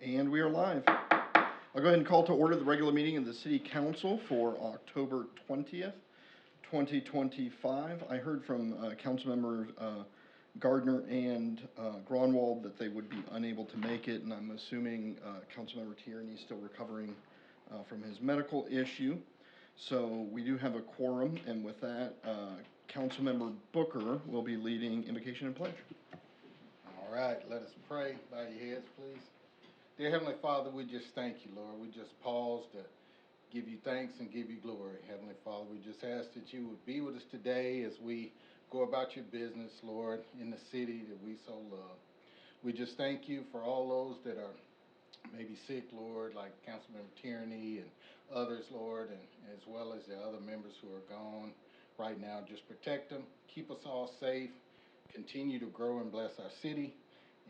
And we are live. I'll go ahead and call to order the regular meeting of the City Council for October 20th, 2025. I heard from Councilmember Gardner and Gronwald that they would be unable to make it, and I'm assuming Councilmember Tierney is still recovering from his medical issue. So we do have a quorum, and with that, Councilmember Booker will be leading invocation and pledge. All right, let us pray. Bow your heads, please. Dear Heavenly Father, we just thank you, Lord. We just pause to give you thanks and give you glory. Heavenly Father, we just ask that you would be with us today as we go about your business, Lord, in the city that we so love. We just thank you for all those that are maybe sick, Lord, like Councilmember Tierney and others, Lord, and as well as the other members who are gone right now. Just protect them, keep us all safe, continue to grow and bless our city,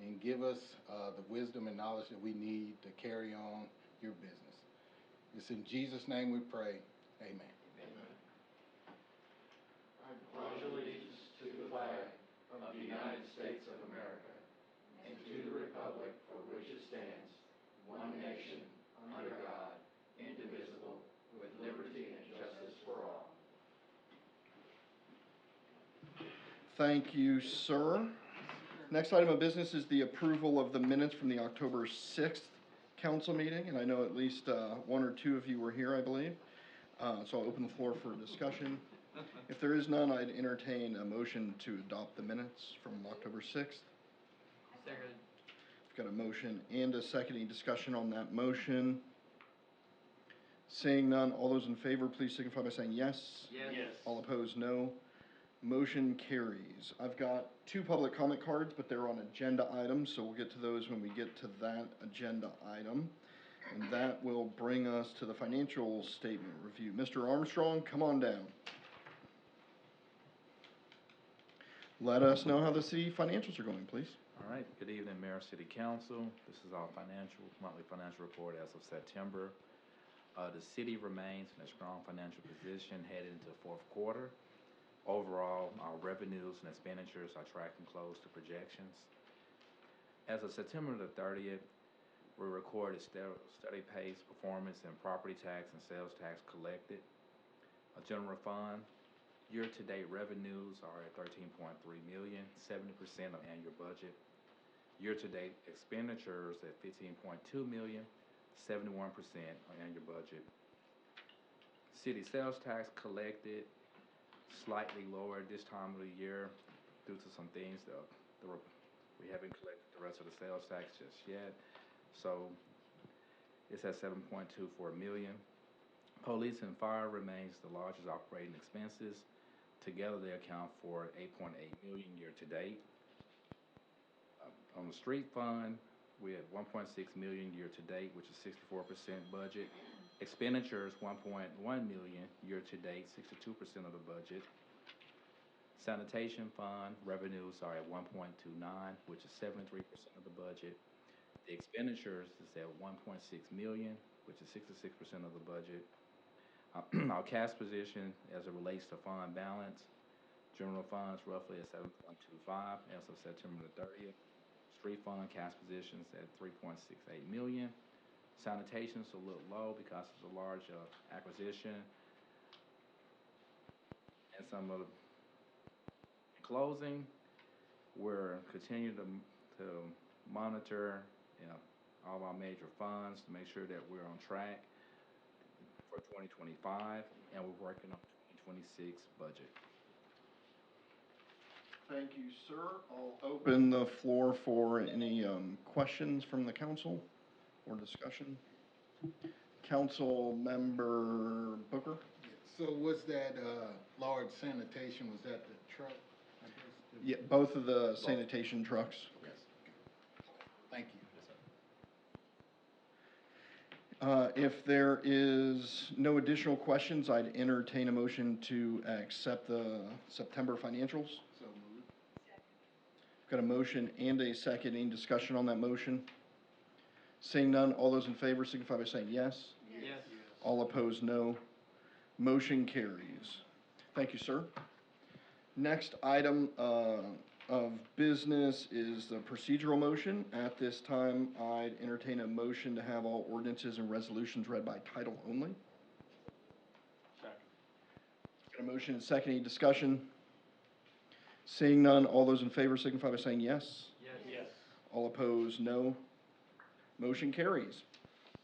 and give us the wisdom and knowledge that we need to carry on your business. It's in Jesus' name we pray. Amen. Amen. I pledge allegiance to the flag of the United States of America and to the republic for which it stands, one nation, under God, indivisible, with liberty and justice for all. Thank you, sir. Next item of business is the approval of the minutes from the October 6th council meeting, and I know at least one or two of you were here, I believe. So I'll open the floor for discussion. If there is none, I'd entertain a motion to adopt the minutes from October 6th. Second. I've got a motion and a second. Any discussion on that motion? Seeing none, all those in favor, please signify by saying yes. Yes. All opposed, no. Motion carries. I've got two public comment cards, but they're on agenda items, so we'll get to those when we get to that agenda item. And that will bring us to the financial statement review. Mr. Armstrong, come on down. Let us know how the city financials are going, please. All right. Good evening, Mayor, City Council. This is our monthly financial report as of September. The city remains in a strong financial position headed into the fourth quarter. Overall, our revenues and expenditures are tracking close to projections. As of September the 30th, we recorded steady pace performance in property tax and sales tax collected. A general fund, year-to-date revenues are at $13.3 million, 70% of annual budget. Year-to-date expenditures at $15.2 million, 71% of annual budget. City sales tax collected slightly lower this time of the year due to some things that we haven't collected the rest of the sales tax just yet. So it's at $7.24 million. Police and fire remains the largest operating expenses. Together they account for $8.8 million year to date. On the street fund, we had $1.6 million year to date, which is 64% budget. Expenditures, $1.1 million year to date, 62% of the budget. Sanitation fund revenues are at $1.29, which is 73% of the budget. The expenditures is at $1.6 million, which is 66% of the budget. Our cash position as it relates to fund balance, general funds roughly at 7.25 as of September the 30th. Street fund cash positions at $3.68 million. Sanitation's a little low because it's a large acquisition. And some of the closing, we're continuing to monitor all of our major funds to make sure that we're on track for 2025, and we're working on 2026 budget. Thank you, sir. I'll open the floor for any questions from the council or discussion. Council Member Booker? So was that large sanitation, was that the truck, I guess? Yeah, both of the sanitation trucks. Yes. Thank you. If there is no additional questions, I'd entertain a motion to accept the September financials. So moved. Got a motion and a second. Any discussion on that motion? Seeing none, all those in favor signify by saying yes. Yes. All opposed, no. Motion carries. Thank you, sir. Next item of business is the procedural motion. At this time, I'd entertain a motion to have all ordinances and resolutions read by title only. Second. Got a motion and second. Any discussion? Seeing none, all those in favor signify by saying yes. Yes. All opposed, no. Motion carries.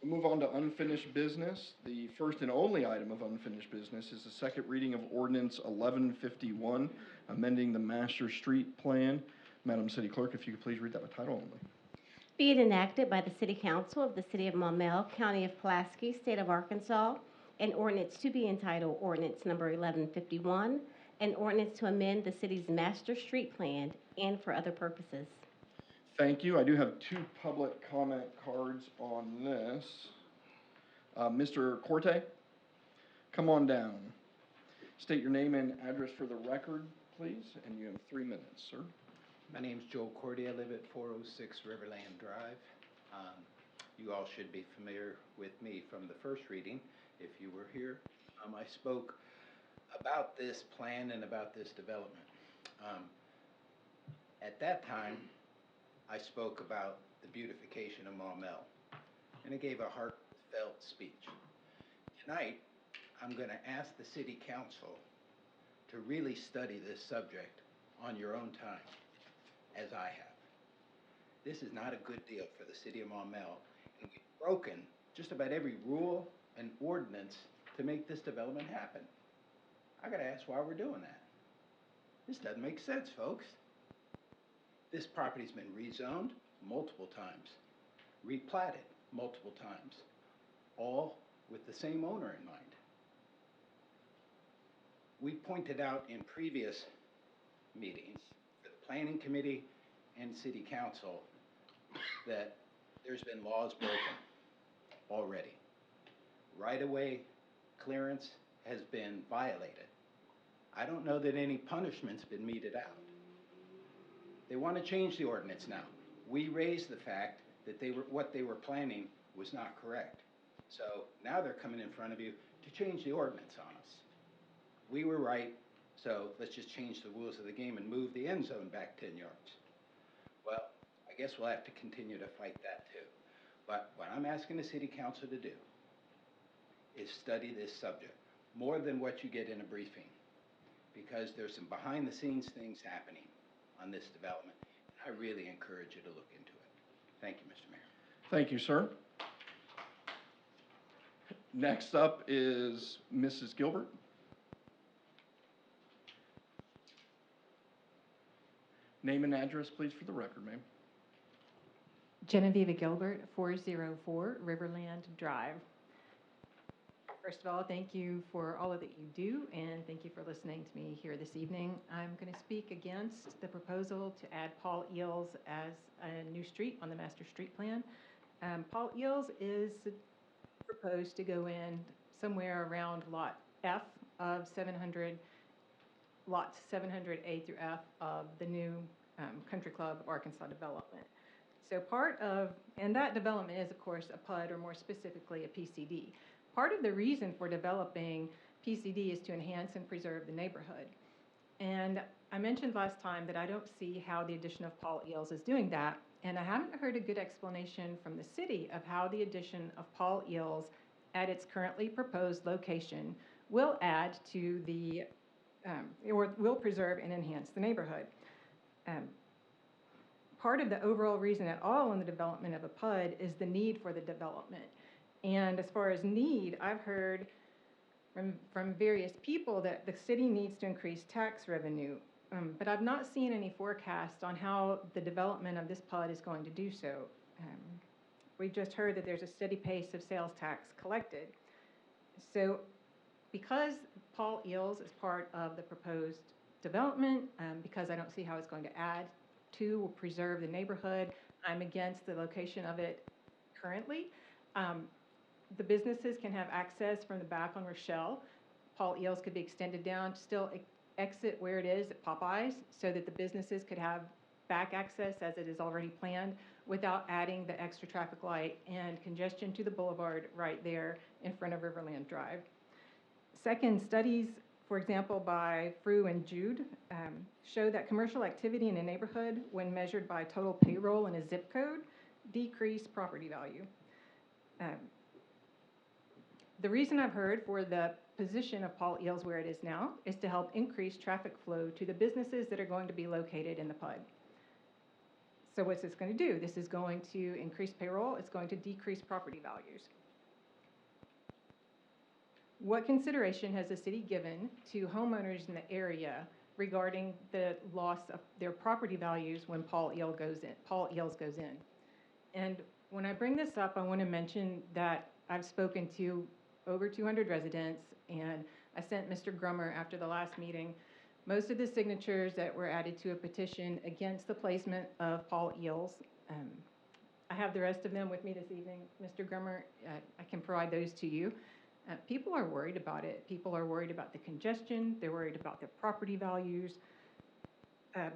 We move on to unfinished business. The first and only item of unfinished business is the second reading of ordinance 1151, amending the master street plan. Madam City Clerk, if you could please read that by title only. Be it enacted by the City Council of the City of Maumelle, County of Pulaski, State of Arkansas, an ordinance to be entitled Ordinance Number 1151, an ordinance to amend the city's master street plan and for other purposes. Thank you. I do have two public comment cards on this. Mr. Corte, come on down. State your name and address for the record, please, and you have 3 minutes, sir. My name's Joel Cordy. I live at 406 Riverland Drive. You all should be familiar with me from the first reading, if you were here. I spoke about this plan and about this development. At that time, I spoke about the beautification of Maumelle, and I gave a heartfelt speech. Tonight, I'm going to ask the City Council to really study this subject on your own time, as I have. This is not a good deal for the City of Maumelle, and we've broken just about every rule and ordinance to make this development happen. I got to ask why we're doing that. This doesn't make sense, folks. This property's been rezoned multiple times, replatted multiple times, all with the same owner in mind. We pointed out in previous meetings, the Planning Committee and City Council, that there's been laws broken already. Right-of-way clearance has been violated. I don't know that any punishment's been meted out. They want to change the ordinance now. We raised the fact that what they were planning was not correct. So now they're coming in front of you to change the ordinance on us. We were right, so let's just change the rules of the game and move the end zone back 10 yards. Well, I guess we'll have to continue to fight that too. But what I'm asking the City Council to do is study this subject more than what you get in a briefing, because there's some behind-the-scenes things happening on this development. I really encourage you to look into it. Thank you, Mr. Mayor. Thank you, sir. Next up is Mrs. Gilbert. Name and address, please, for the record, ma'am. Genevieve Gilbert, 404 Riverland Drive. First of all, thank you for all that you do, and thank you for listening to me here this evening. I'm going to speak against the proposal to add Paul Eels as a new street on the master street plan. Paul Eels is proposed to go in somewhere around lot F of 700, lots 700A through F of the new Country Club Arkansas development. So and that development is, of course, a PUD, or more specifically, a PCD. Part of the reason for developing PCD is to enhance and preserve the neighborhood. And I mentioned last time that I don't see how the addition of Paul Eels is doing that, and I haven't heard a good explanation from the city of how the addition of Paul Eels at its currently proposed location will add to the, or will preserve and enhance the neighborhood. Part of the overall reason at all in the development of a PUD is the need for the development. And as far as need, I've heard from various people that the city needs to increase tax revenue, but I've not seen any forecast on how the development of this PUD is going to do so. We just heard that there's a steady pace of sales tax collected. So because Paul Eels is part of the proposed development, because I don't see how it's going to add to or preserve the neighborhood, I'm against the location of it currently. The businesses can have access from the back on Rochelle. Paul Eels could be extended down to still exit where it is at Popeyes, so that the businesses could have back access as it is already planned, without adding the extra traffic light and congestion to the boulevard right there in front of Riverland Drive. Second, studies for example, by Frew and Jude, show that commercial activity in a neighborhood, when measured by total payroll in a zip code, decrease property value. The reason I've heard for the position of Paul Eels where it is now is to help increase traffic flow to the businesses that are going to be located in the PUD. So what's this going to do? This is going to increase payroll. It's going to decrease property values. What consideration has the city given to homeowners in the area regarding the loss of their property values when Paul Eels goes in? And when I bring this up, I want to mention that I've spoken to over 200 residents, and I sent Mr. Grummer after the last meeting most of the signatures that were added to a petition against the placement of Paul Eels. I have the rest of them with me this evening. Mr. Grummer, I can provide those to you. People are worried about it. People are worried about the congestion. They're worried about their property values.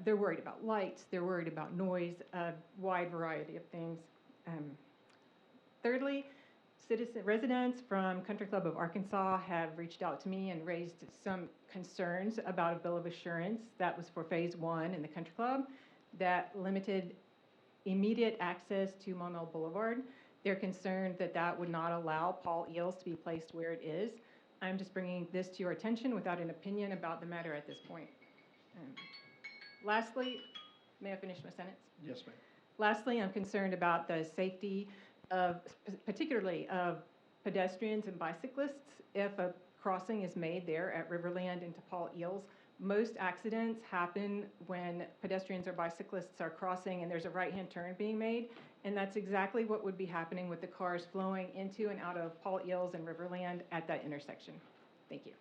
They're worried about lights. They're worried about noise, a wide variety of things. Thirdly, residents from Country Club of Arkansas have reached out to me and raised some concerns about a bill of assurance that was for Phase 1 in the Country Club that limited immediate access to Maumelle Boulevard. They're concerned that that would not allow Paul Eels to be placed where it is. I'm just bringing this to your attention without an opinion about the matter at this point. Lastly, may I finish my sentence? Yes, ma'am. Lastly, I'm concerned about the safety of, particularly of pedestrians and bicyclists. If a crossing is made there at Riverland into Paul Eels, most accidents happen when pedestrians or bicyclists are crossing and there's a right-hand turn being made, and that's exactly what would be happening with the cars flowing into and out of Paul Eels and Riverland at that intersection. Thank you.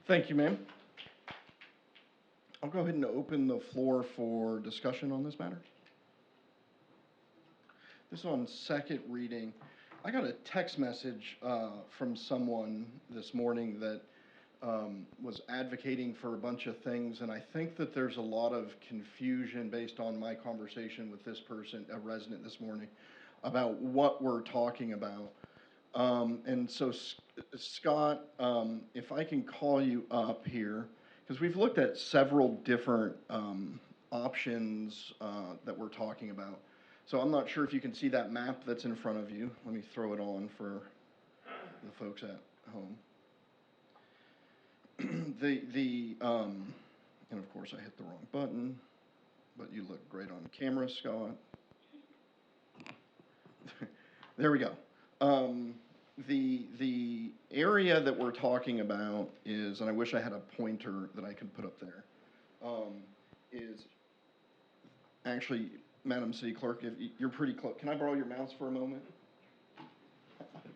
Thank you, ma'am. I'll go ahead and open the floor for discussion on this matter. This is on second reading. I got a text message from someone this morning that was advocating for a bunch of things, and I think that there's a lot of confusion based on my conversation with this person, a resident this morning, about what we're talking about. And so, Scott, if I can call you up here, because we've looked at several different options that we're talking about. So I'm not sure if you can see that map that's in front of you. Let me throw it on for the folks at home. And of course I hit the wrong button, but you look great on camera, Scott. There we go. The area that we're talking about is, and I wish I had a pointer that I could put up there, is actually, Madam City Clerk, if you're pretty close. Can I borrow your mouse for a moment? I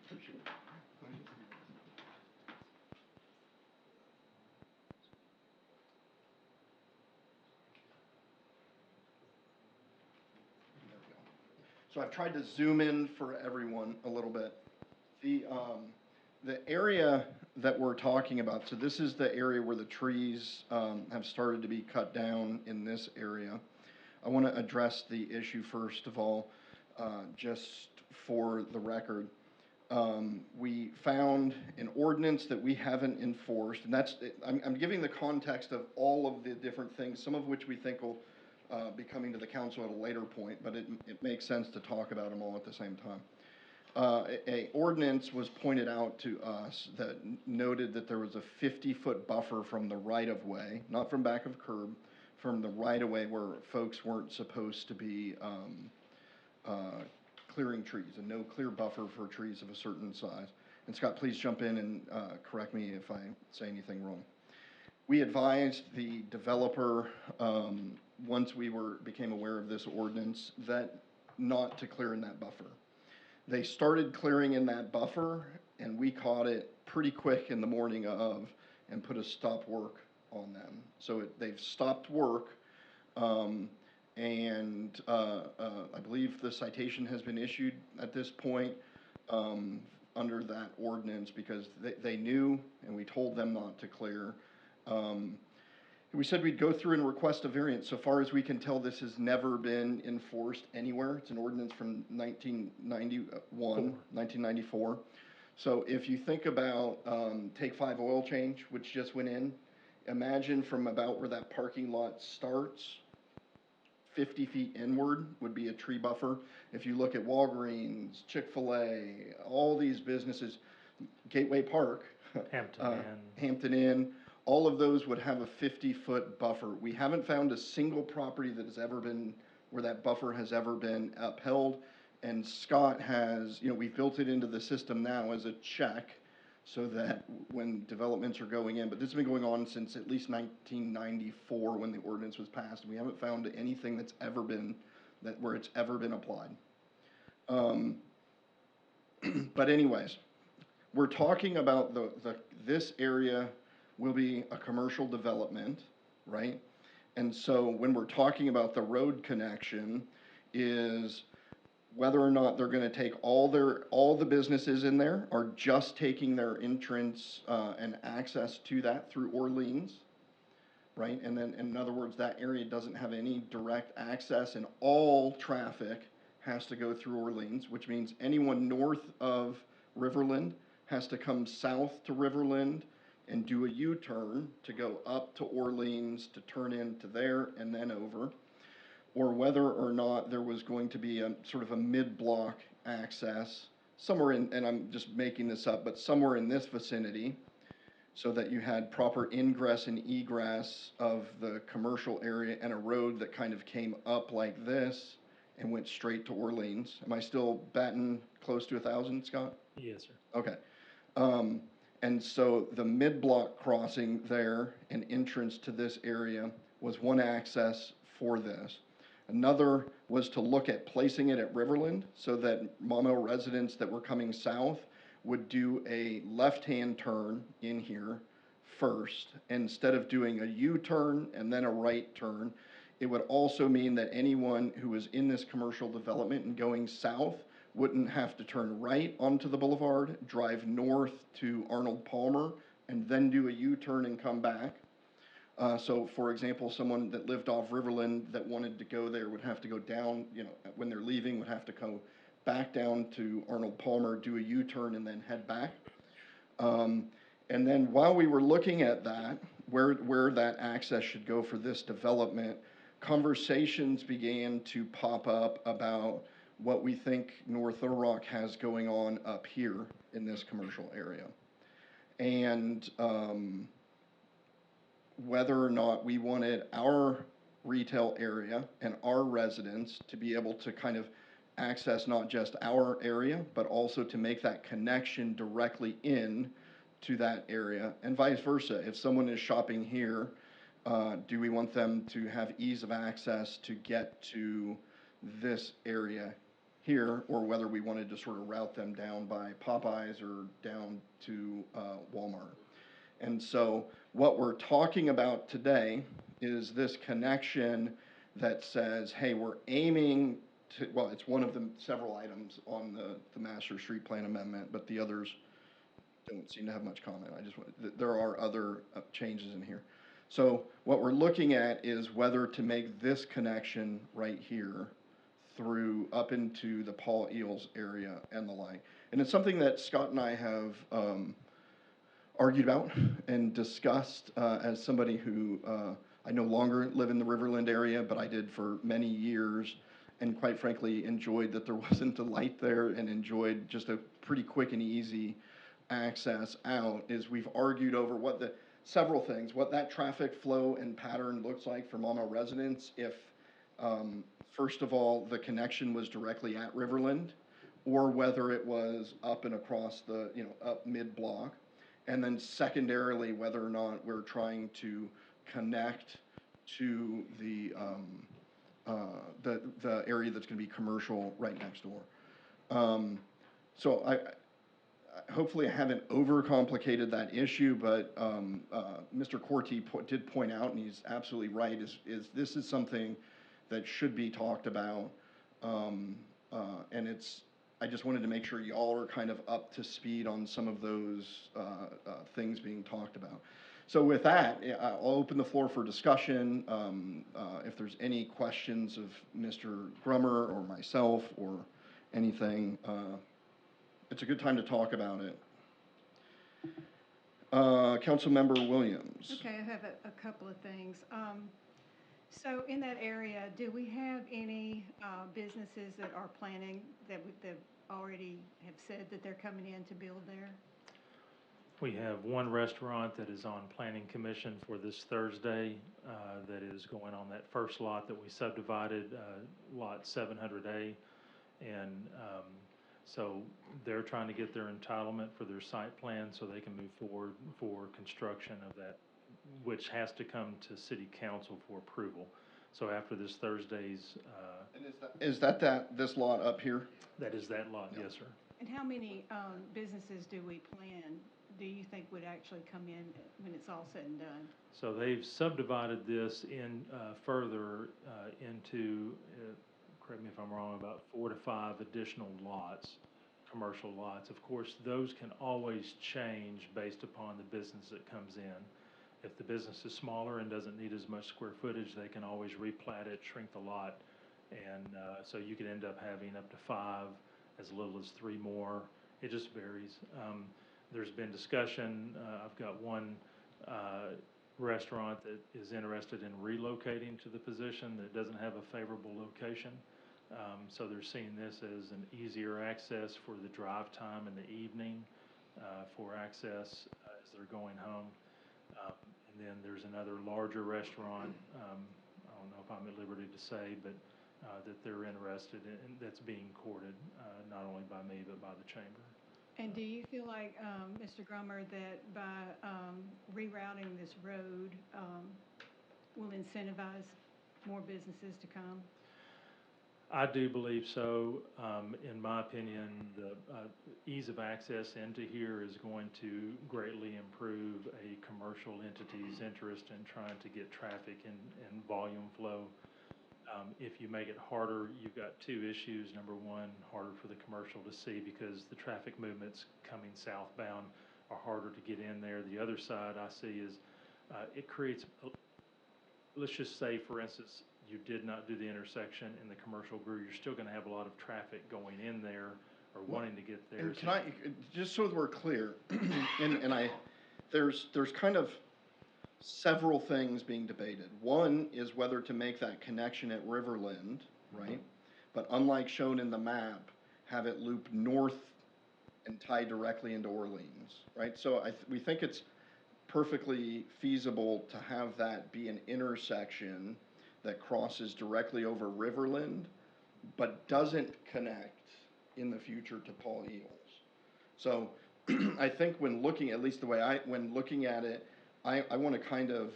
appreciate it. There we go. So I've tried to zoom in for everyone a little bit. The area that we're talking about, so this is the area where the trees have started to be cut down in this area. I want to address the issue first of all, just for the record. We found an ordinance that we haven't enforced, and I'm giving the context of all of the different things, some of which we think will be coming to the council at a later point, but it makes sense to talk about them all at the same time. A ordinance was pointed out to us that noted that there was a 50-foot buffer from the right-of-way, not from back of curb, from the right-of-way where folks weren't supposed to be clearing trees, and no clear buffer for trees of a certain size. And Scott, please jump in and correct me if I say anything wrong. We advised the developer, once we became aware of this ordinance, that not to clear in that buffer. They started clearing in that buffer, and we caught it pretty quick in the morning of and put a stop work on them. So they've stopped work, and I believe the citation has been issued at this point under that ordinance because they knew, and we told them not to clear. We said we'd go through and request a variance. So far as we can tell, this has never been enforced anywhere. It's an ordinance from 1994. So if you think about, Take 5 oil change, which just went in, imagine from about where that parking lot starts, 50 feet inward would be a tree buffer. If you look at Walgreens, Chick-fil-A, all these businesses, Gateway Park, Hampton Inn, all of those would have a 50-foot buffer. We haven't found a single property that has ever been, where that buffer has ever been upheld. And Scott has, we've built it into the system now as a check so that when developments are going in, but this has been going on since at least 1994 when the ordinance was passed. We haven't found anything that's ever been, where it's ever been applied. But anyways, we're talking about this area will be a commercial development, right? And so when we're talking about the road connection is whether or not they're gonna take all the businesses in there are just taking their entrance, and access to that through Orleans, right? And then, in other words, that area doesn't have any direct access and all traffic has to go through Orleans, which means anyone north of Riverland has to come south to Riverland and do a U-turn to go up to Orleans to turn into there and then over. Or whether or not there was going to be a sort of a mid-block access somewhere in, and I'm just making this up, but somewhere in this vicinity, so that you had proper ingress and egress of the commercial area and a road that kind of came up like this and went straight to Orleans. Am I still batting close to 1,000, Scott? Yes, sir. Okay. And so the mid-block crossing there and entrance to this area was one access for this. Another was to look at placing it at Riverland so that Maumelle residents that were coming south would do a left-hand turn in here first. Instead of doing a U-turn and then a right turn, it would also mean that anyone who was in this commercial development and going south wouldn't have to turn right onto the boulevard, drive north to Arnold Palmer, and then do a U-turn and come back. So, for example, someone that lived off Riverland that wanted to go there would have to go down, when they're leaving, would have to go back down to Arnold Palmer, do a U-turn, and then head back. And then while we were looking at that, where that access should go for this development, conversations began to pop up about what we think North Little Rock has going on up here in this commercial area. And whether or not we wanted our retail area and our residents to be able to kind of access not just our area, but also to make that connection directly in to that area, and vice versa. If someone is shopping here, do we want them to have ease of access to get to this area here, or whether we wanted to sort of route them down by Popeyes or down to Walmart. And so what we're talking about today is this connection that says, hey, we're aiming to, well, it's one of the several items on the master street plan amendment, but the others don't seem to have much comment. There are other changes in here. So what we're looking at is whether to make this connection right here through up into the Paul Eels area and the like. And it's something that Scott and I have argued about and discussed as somebody who, I no longer live in the Riverland area, but I did for many years, and quite frankly enjoyed that there wasn't a light there and enjoyed just a pretty quick and easy access out. Is we've argued over several things, what that traffic flow and pattern looks like for Maumelle residents if, first of all, the connection was directly at Riverland, or whether it was up and across the, up mid-block. And then secondarily, whether or not we're trying to connect to the area that's going to be commercial right next door. So hopefully I haven't overcomplicated that issue, but Mr. Corti did point out, and he's absolutely right, is this is something that should be talked about, and I just wanted to make sure y'all are kind of up to speed on some of those things being talked about. So with that, I'll open the floor for discussion. If there's any questions of Mr. Grummer or myself or anything, it's a good time to talk about it. Councilmember Williams. Okay, I have a couple of things. So in that area, do we have any businesses that are planning, that already have said that they're coming in to build there? We have one restaurant that is on planning commission for this Thursday, that is going on that first lot that we subdivided, lot 700A. And so they're trying to get their entitlement for their site plan so they can move forward for construction of that, which has to come to city council for approval. So after this Thursday's, And is that this lot up here? that is that lot, yes, sir. And how many businesses do we plan, do you think would actually come in when it's all said and done? So they've subdivided this in, further into, correct me if I'm wrong, about 4 to 5 additional lots, commercial lots. Of course, those can always change based upon the business that comes in. If the business is smaller and doesn't need as much square footage, they can always replat it, shrink the lot. And so you could end up having up to 5, as little as 3 more. It just varies. There's been discussion. I've got one restaurant that is interested in relocating to the position that doesn't have a favorable location. So they're seeing this as an easier access for the drive time in the evening, for access as they're going home. And then there's another larger restaurant, I don't know if I'm at liberty to say, but that they're interested in, that's being courted, not only by me, but by the chamber. And do you feel like, Mr. Grummer, that by rerouting this road will incentivize more businesses to come? I do believe so. In my opinion, the ease of access into here is going to greatly improve a commercial entity's interest in trying to get traffic and volume flow. If you make it harder, you've got 2 issues. Number one, harder for the commercial to see because the traffic movements coming southbound are harder to get in there. The other side I see is it creates, let's just say, for instance, you did not do the intersection and the commercial grew, you're still going to have a lot of traffic going in there or wanting to get there. And can I, just so that we're clear, there's kind of several things being debated. One is whether to make that connection at Riverland, right? But unlike shown in the map, have it loop north and tie directly into Orleans, right? So we think it's perfectly feasible to have that be an intersection that crosses directly over Riverland, but doesn't connect in the future to Paul Eels. So I think when looking, at least the way when looking at it, I want to kind of,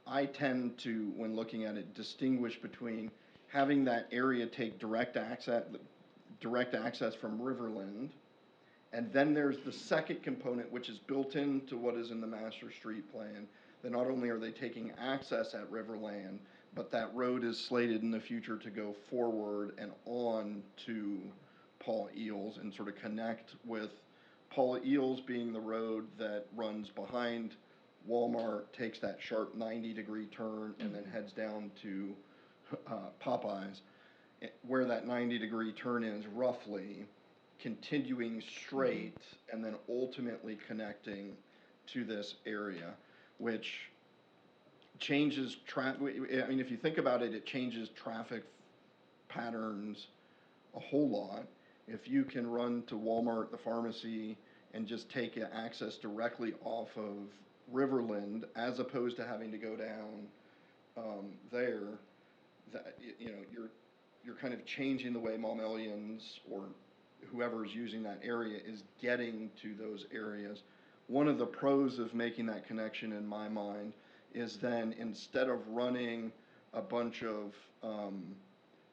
I tend to, when looking at it, distinguish between having that area take direct access from Riverland, and then there's the second component, which is built into what is in the master street plan, that not only are they taking access at Riverland, but that road is slated in the future to go forward and on to Paul Eels and sort of connect with Paul Eels being the road that runs behind Walmart, takes that sharp 90-degree turn, and then heads down to Popeyes, where that 90-degree turn is roughly, continuing straight and then ultimately connecting to this area, which changes traffic. I mean, if you think about it, it changes traffic patterns a whole lot. If you can run to Walmart, the pharmacy, and just take access directly off of Riverland, as opposed to having to go down there, that, you know, you're kind of changing the way Maumellians or whoever's using that area is getting to those areas. One of the pros of making that connection, in my mind, is then instead of running a bunch of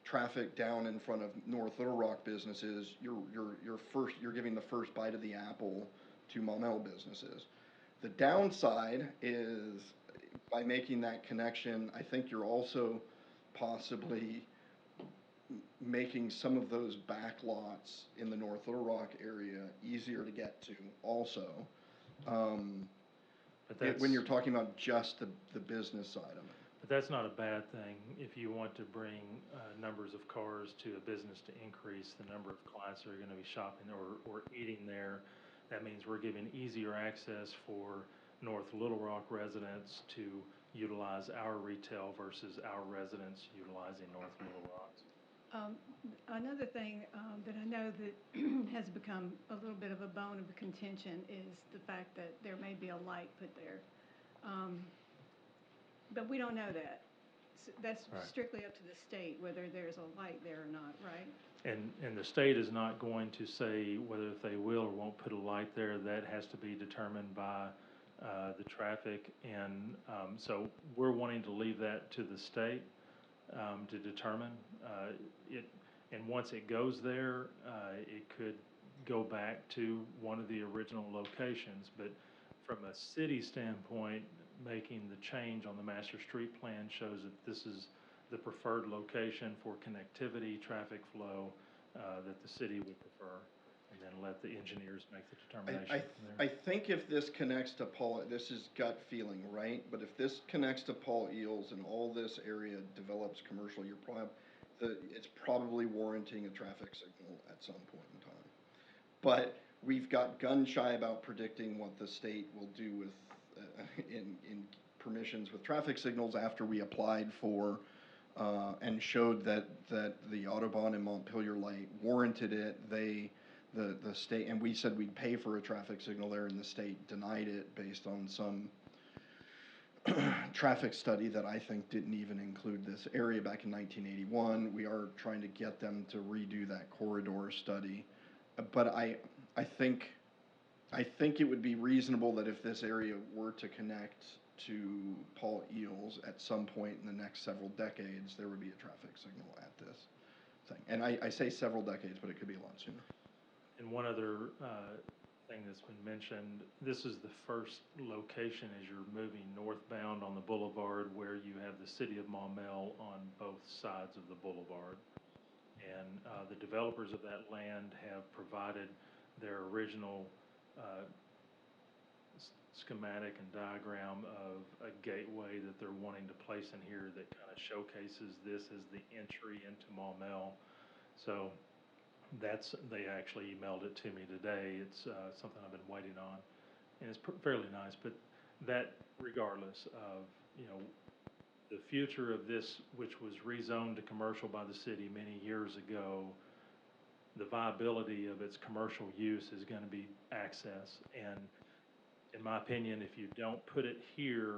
traffic down in front of North Little Rock businesses, you're giving the first bite of the apple to Maumelle businesses. The downside is, by making that connection, I think you're also possibly making some of those back lots in the North Little Rock area easier to get to also. When you're talking about just the business side of it. But that's not a bad thing if you want to bring numbers of cars to a business to increase the number of clients that are going to be shopping or eating there. That means we're giving easier access for North Little Rock residents to utilize our retail versus our residents utilizing North Little Rock. Another thing that I know that has become a little bit of a bone of contention is the fact that there may be a light put there. But we don't know that. That's Right. strictly up to the state whether there's a light there or not, right? And the state is not going to say whether they will or won't put a light there. That has to be determined by the traffic. And so we're wanting to leave that to the state to determine. And once it goes there, it could go back to one of the original locations. But from a city standpoint, making the change on the master street plan shows that this is the preferred location for connectivity, traffic flow, that the city would prefer, and then let the engineers make the determination from there. I think if this connects to Paul, this is gut feeling, right? But if this connects to Paul Eels and all this area develops commercial, it's probably warranting a traffic signal at some point in time. But we've got gun shy about predicting what the state will do with in permissions with traffic signals after we applied for and showed that the Autobahn and Montpelier light warranted it. The state, and we said we'd pay for a traffic signal there, and the state denied it based on some traffic study that I think didn't even include this area back in 1981. We are trying to get them to redo that corridor study, but I think it would be reasonable that if this area were to connect to Paul Eels at some point in the next several decades, there would be a traffic signal at this thing. And I say several decades, but it could be a lot sooner. And one other thing that's been mentioned, this is the first location as you're moving northbound on the boulevard where you have the city of Maumelle on both sides of the boulevard. And the developers of that land have provided their original schematic and diagram of a gateway that they're wanting to place in here that kind of showcases this as the entry into Maumelle. So they actually emailed it to me today. It's something I've been waiting on, and it's fairly nice. But that, regardless of, the future of this, which was rezoned to commercial by the city many years ago, the viability of its commercial use is going to be access. And in my opinion, if you don't put it here,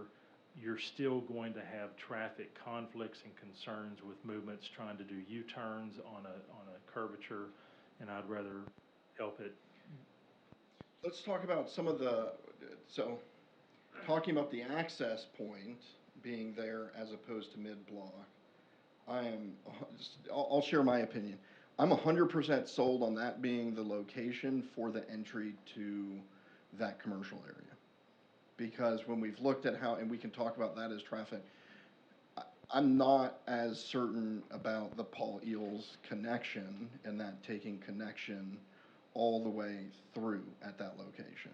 you're still going to have traffic conflicts and concerns with movements trying to do U-turns on a curvature, and I'd rather help it. Let's talk about talking about the access point being there as opposed to mid-block. I'll share my opinion. I'm 100% sold on that being the location for the entry to that commercial area. Because when we've looked at how, and we can talk about that as traffic, I'm not as certain about the Paul Eels connection and that taking connection all the way through at that location.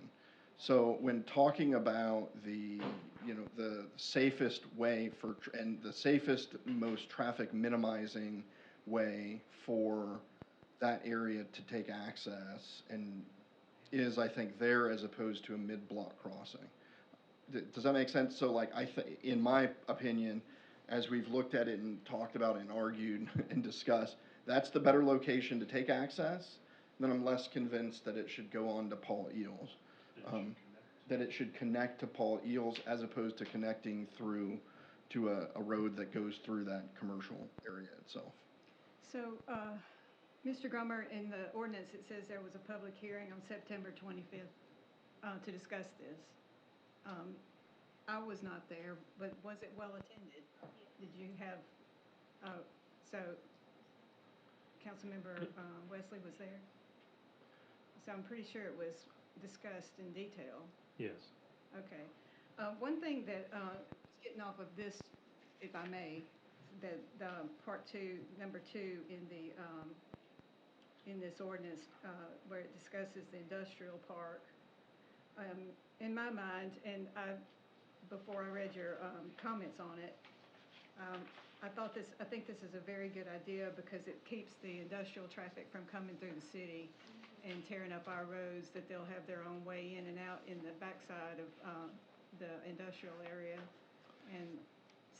So when talking about the safest way and the safest, most traffic minimizing way for that area to take access and is, I think, there as opposed to a mid-block crossing. Does that make sense? So in my opinion, as we've looked at it and talked about and argued and discussed, that's the better location to take access. Then I'm less convinced that it should go on to Paul Eels. That it should connect to Paul Eels as opposed to connecting through to a road that goes through that commercial area itself. So, Mr. Grummer, in the ordinance, it says there was a public hearing on September 25th to discuss this. I was not there, but was it well attended? Did you have, so Councilmember Wesley was there? So I'm pretty sure it was discussed in detail. Yes. Okay. One thing that, getting off of this, if I may, the part two, number 2 in this ordinance, where it discusses the industrial park. In my mind, and before I read your comments on it, I think this is a very good idea because it keeps the industrial traffic from coming through the city. and tearing up our roads, that they'll have their own way in and out in the backside of, the industrial area. And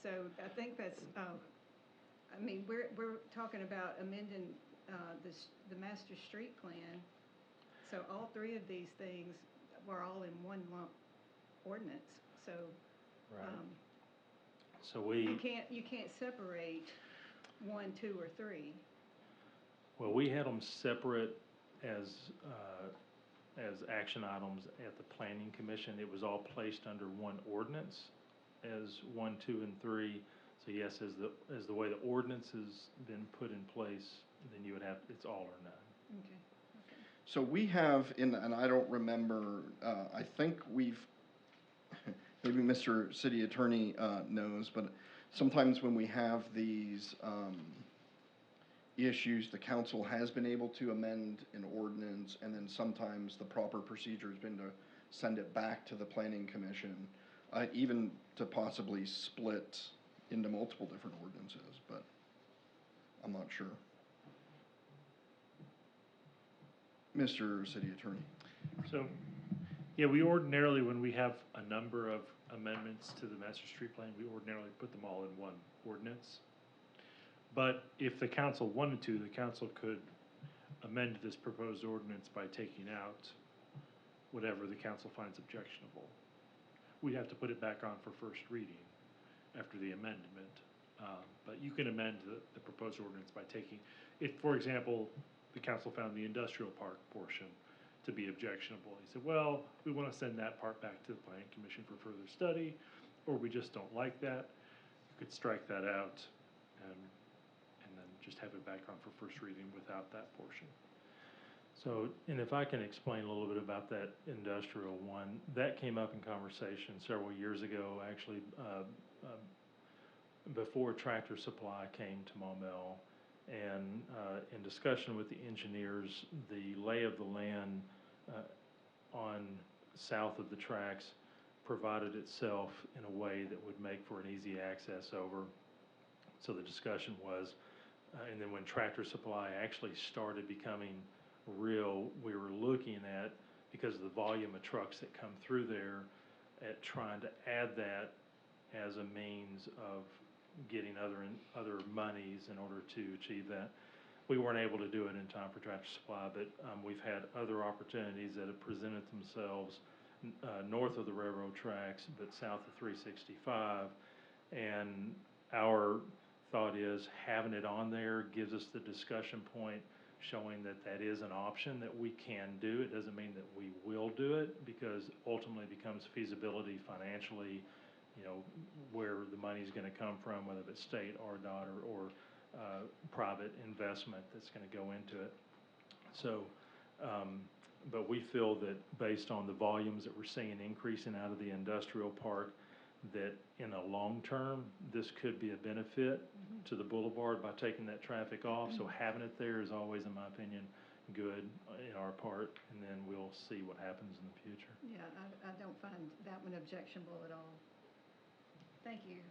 so I think that's, I mean, we're talking about amending, the master street plan. So all three of these things were all in one lump ordinance, so, So you can't separate 1, 2, or 3. well, we had them separate as action items at the planning commission. It was all placed under one ordinance as 1, 2, and 3. So yes, as the way the ordinance has been put in place, then you would have, it's all or none. Okay. So we have, and I don't remember, I think we've, maybe Mr. City Attorney knows, but sometimes when we have these issues, the council has been able to amend an ordinance, and then sometimes the proper procedure has been to send it back to the planning commission, even to possibly split into multiple different ordinances, but I'm not sure. Mr. City Attorney. So, yeah, we ordinarily, when we have a number of amendments to the master street plan, we ordinarily put them all in one ordinance. But if the council wanted to, the council could amend this proposed ordinance by taking out whatever the council finds objectionable. We'd have to put it back on for first reading after the amendment. But you can amend the proposed ordinance by taking, if, for example, the council found the industrial park portion to be objectionable. He said, well, we want to send that part back to the planning commission for further study, or we just don't like that. You could strike that out and then just have it back on for first reading without that portion. So, and if I can explain a little bit about that industrial one, that came up in conversation several years ago, actually, before Tractor Supply came to Maumelle. And in discussion with the engineers, the lay of the land on south of the tracks provided itself in a way that would make for an easy access over. So the discussion was, and then when Tractor Supply actually started becoming real, we were looking at, because of the volume of trucks that come through there, at trying to add that as a means of getting other monies in order to achieve that. We weren't able to do it in time for Tractor Supply, but we've had other opportunities that have presented themselves north of the railroad tracks, but south of 365. And our thought is having it on there gives us the discussion point, showing that that is an option that we can do. It doesn't mean that we will do it, because ultimately it becomes feasibility financially, you know, where the money's going to come from, whether it's state, RDOT, or private investment that's going to go into it. So, but we feel that based on the volumes that we're seeing increasing out of the industrial park, that in a long term, this could be a benefit to the boulevard by taking that traffic off. So having it there is always, in my opinion, good in our part, and then we'll see what happens in the future. Yeah, I don't find that one objectionable at all. Thank you.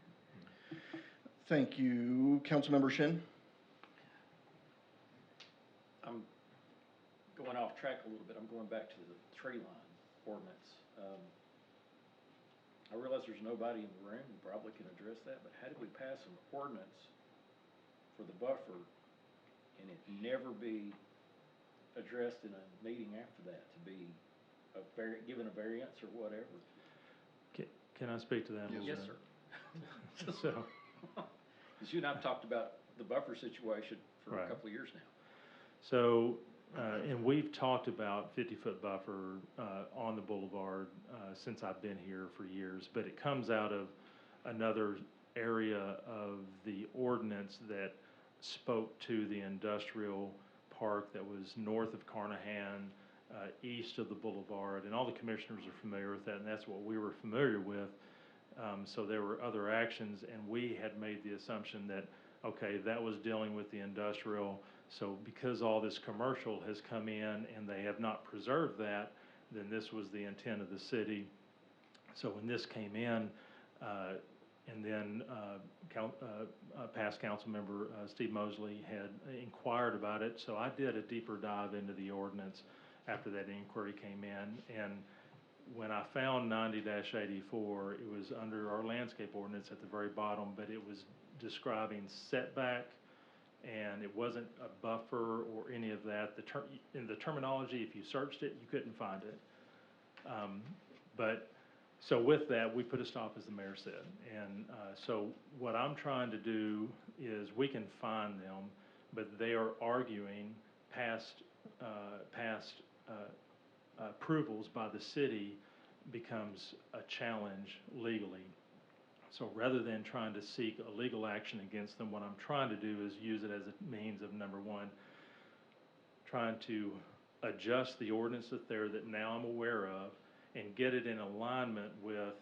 Thank you. Councilmember Shin? I'm going off track a little bit. I'm going back to the tree line ordinance. I realize there's nobody in the room who probably can address that, but how did we pass an ordinance for the buffer and it never be addressed in a meeting after that to be given a variance or whatever? Can I speak to that a little Yes, bit? sir. So, Because you and I've talked about the buffer situation for Right. a couple of years now. So, and we've talked about 50-foot buffer on the boulevard since I've been here for years, but it comes out of another area of the ordinance that spoke to the industrial park that was north of Carnahan, east of the boulevard, and all the commissioners are familiar with that, and that's what we were familiar with. So there were other actions, and we had made the assumption that, okay, that was dealing with the industrial. So because all this commercial has come in and they have not preserved that, then this was the intent of the city. So when this came in, And then past council member Steve Mosley had inquired about it, so I did a deeper dive into the ordinance after that inquiry came in. And when I found 90-84, it was under our landscape ordinance at the very bottom, but it was describing setback, and it wasn't a buffer or any of that. In the terminology, if you searched it, you couldn't find it. So with that, we put a stop, as the mayor said. And so what I'm trying to do is, we can find them, but they are arguing past approvals by the city becomes a challenge legally. So rather than trying to seek a legal action against them, what I'm trying to do is use it as a means of, number one, trying to adjust the ordinance that now I'm aware of, and get it in alignment with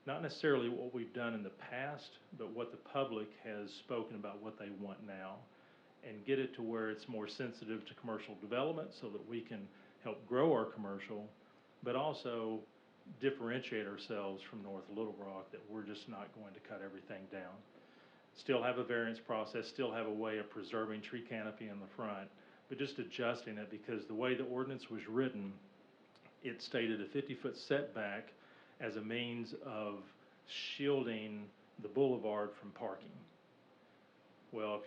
not necessarily what we've done in the past, but what the public has spoken about what they want now, and get it to where it's more sensitive to commercial development so that we can help grow our commercial, but also differentiate ourselves from North Little Rock, that we're just not going to cut everything down. Still have a variance process, still have a way of preserving tree canopy in the front, but just adjusting it, because the way the ordinance was written, it stated a 50-foot setback as a means of shielding the boulevard from parking. Well,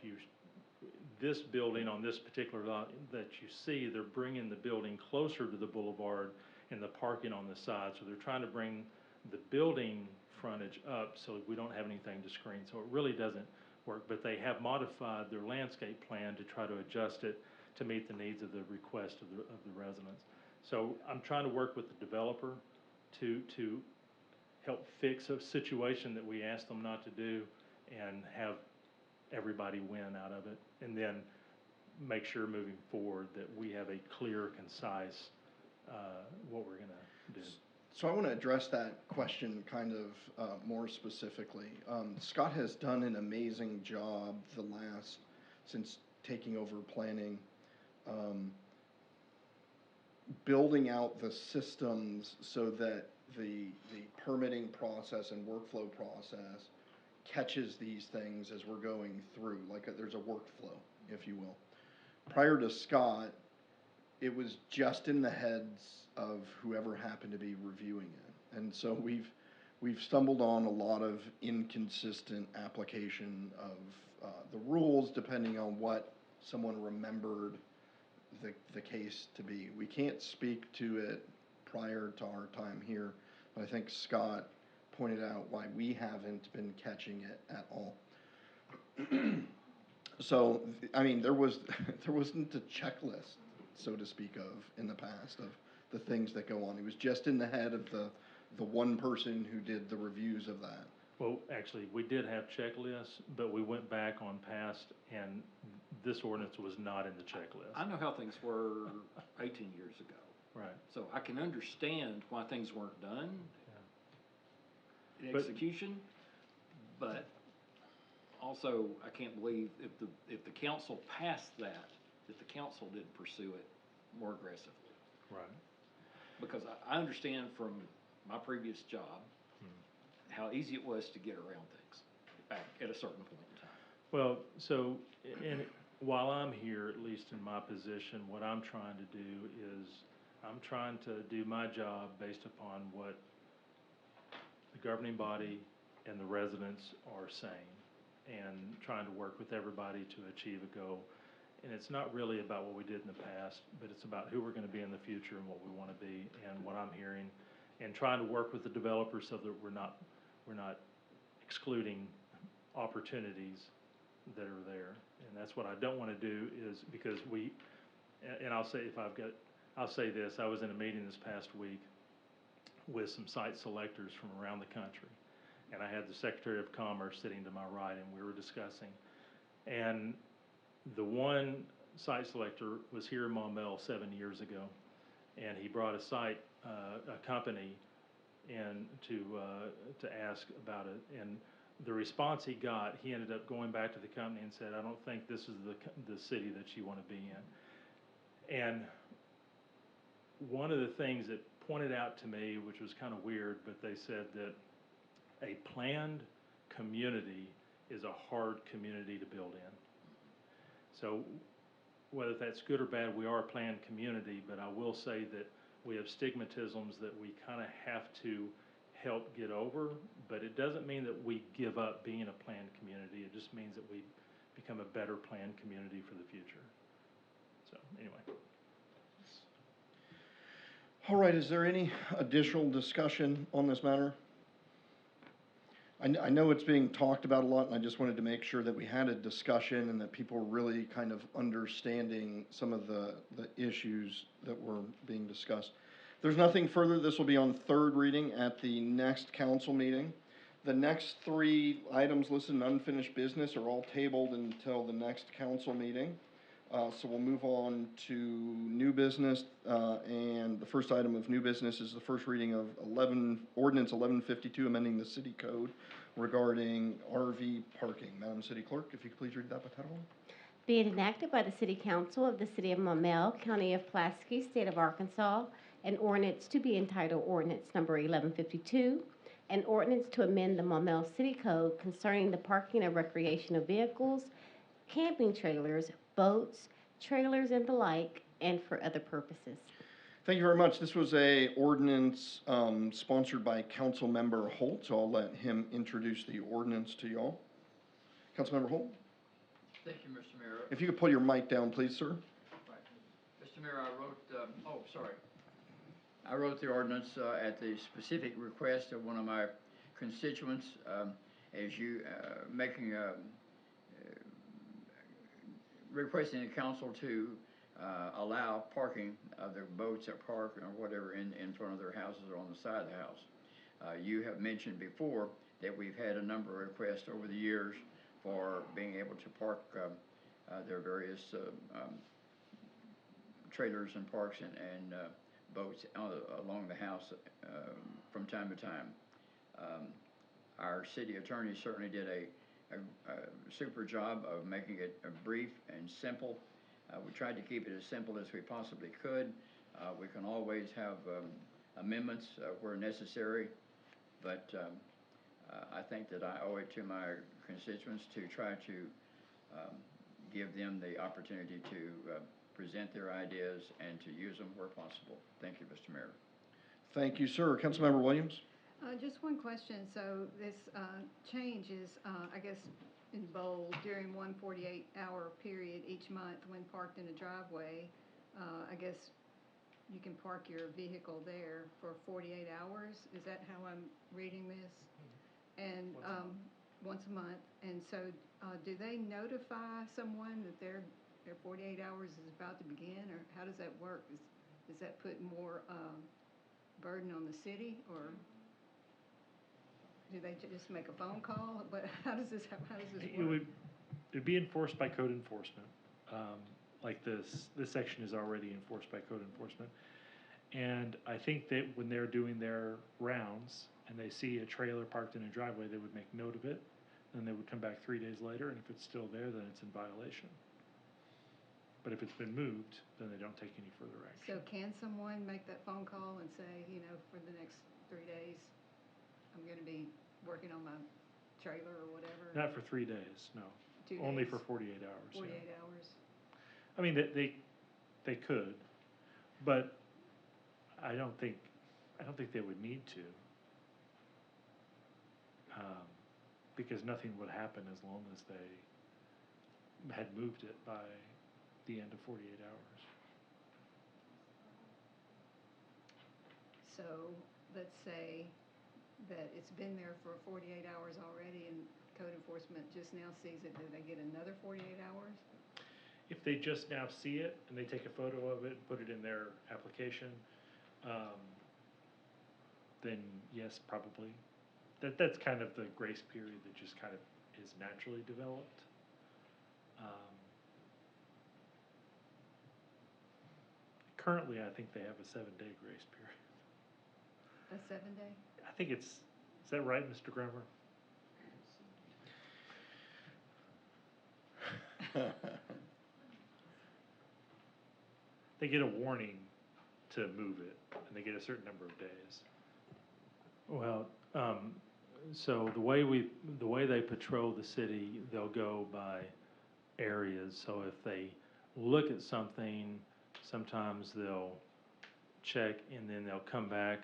this building on this particular lot that you see, they're bringing the building closer to the boulevard and the parking on the side. So they're trying to bring the building frontage up so we don't have anything to screen. So it really doesn't work, but they have modified their landscape plan to try to adjust it to meet the needs of the request of the residents. So I'm trying to work with the developer to help fix a situation that we asked them not to do, and have everybody win out of it, and then make sure moving forward that we have a clear, concise, what we're gonna do. So I want to address that question kind of more specifically. Scott has done an amazing job since taking over planning, building out the systems so that the permitting process and workflow process catches these things as we're going through, like there's a workflow, if you will. Prior to Scott, it was just in the heads of whoever happened to be reviewing it. And so we've stumbled on a lot of inconsistent application of the rules, depending on what someone remembered the case to be. We can't speak to it prior to our time here, but I think Scott pointed out why we haven't been catching it at all. So, I mean, there wasn't a checklist, so to speak of, in the past of the things that go on. It was just in the head of the one person who did the reviews of that. Well, actually, we did have checklists, but we went back on past, and this ordinance was not in the checklist. I know how things were 18 years ago. Right. So I can understand why things weren't done in But- execution, but also I can't believe if the council passed that the council didn't pursue it more aggressively. Right. Because I understand from my previous job how easy it was to get around things back at a certain point in time. Well, so, and while I'm here, at least in my position, what I'm trying to do is, I'm trying to do my job based upon what the governing body and the residents are saying, and trying to work with everybody to achieve a goal. And it's not really about what we did in the past, but it's about who we're gonna be in the future and what we wanna be, and what I'm hearing, and trying to work with the developers so that we're not excluding opportunities that are there. And that's what I don't wanna do, is because and I'll say, I'll say this, I was in a meeting this past week with some site selectors from around the country. And I had the Secretary of Commerce sitting to my right, and we were discussing. And the one site selector was here in Maumelle 7 years ago, and he brought a company in to ask about it. And the response he got, he ended up going back to the company and said, "I don't think this is the city that you want to be in." And one of the things that pointed out to me, which was kind of weird, but they said that a planned community is a hard community to build in. So whether that's good or bad, we are a planned community, but I will say that we have stigmatisms that we kind of have to help get over, but it doesn't mean that we give up being a planned community. It just means that we become a better planned community for the future. So anyway. All right, is there any additional discussion on this matter? I know it's being talked about a lot, and I just wanted to make sure that we had a discussion and that people were really kind of understanding some of the issues that were being discussed. If there's nothing further, this will be on third reading at the next council meeting. The next 3 items listed in unfinished business are all tabled until the next council meeting. So we'll move on to new business, and the first item of new business is the first reading of Ordinance 1152, amending the city code regarding RV parking. Madam City Clerk, if you could please read that by title. Be it enacted by the City Council of the City of Maumelle, County of Pulaski, State of Arkansas, an ordinance to be entitled Ordinance Number 1152, an ordinance to amend the Maumelle City Code concerning the parking of recreational vehicles, camping trailers, boats, trailers, and the like, and for other purposes. Thank you very much. This was a ordinance sponsored by Councilmember Holt, so I'll let him introduce the ordinance to y'all. Councilmember Holt, Thank you, Mr. Mayor. if you could pull your mic down, please, sir. Right. Mr. Mayor, I wrote the ordinance at the specific request of one of my constituents, as you requesting the council to allow parking of their boats at park or whatever in front of their houses or on the side of the house. You have mentioned before that we've had a number of requests over the years for being able to park their various trailers and parks and boats along the house from time to time. Our city attorney certainly did a super job of making it brief and simple. We tried to keep it as simple as we possibly could. We can always have amendments where necessary, but I think that I owe it to my constituents to try to give them the opportunity to present their ideas and to use them where possible. Thank you, Mr. Mayor. Thank you, sir. Councilmember Williams? Just one question. So this change is, I guess, in bold, during one 48-hour period each month when parked in a driveway. I guess you can park your vehicle there for 48 hours. Is that how I'm reading this? And once a month. And so do they notify someone that their 48 hours is about to begin, or how does that work? Does that put more burden on the city, or do they just make a phone call? But how does this work? It'd be enforced by code enforcement. Like this section is already enforced by code enforcement. And I think that when they're doing their rounds and they see a trailer parked in a driveway, they would make note of it. Then they would come back 3 days later, and if it's still there, then it's in violation. But if it's been moved, then they don't take any further action. So can someone make that phone call and say, for the next 3 days, I'm going to be working on my trailer or whatever? Not for 3 days, no. 2 days? Only for 48 hours. 48 yeah. hours. I mean, they could, but I don't think they would need to, because nothing would happen as long as they had moved it by the end of 48 hours. So let's say that it's been there for 48 hours already and code enforcement just now sees it, do they get another 48 hours? If they just now see it and they take a photo of it, put it in their application, then yes, probably. That's kind of the grace period that just kind of is naturally developed. Currently, I think they have a 7-day grace period. A 7-day? I think is that right, Mr. Grammer? They get a warning to move it, and they get a certain number of days. Well, So the way they patrol the city, they'll go by areas. So if they look at something, sometimes they'll check and then they'll come back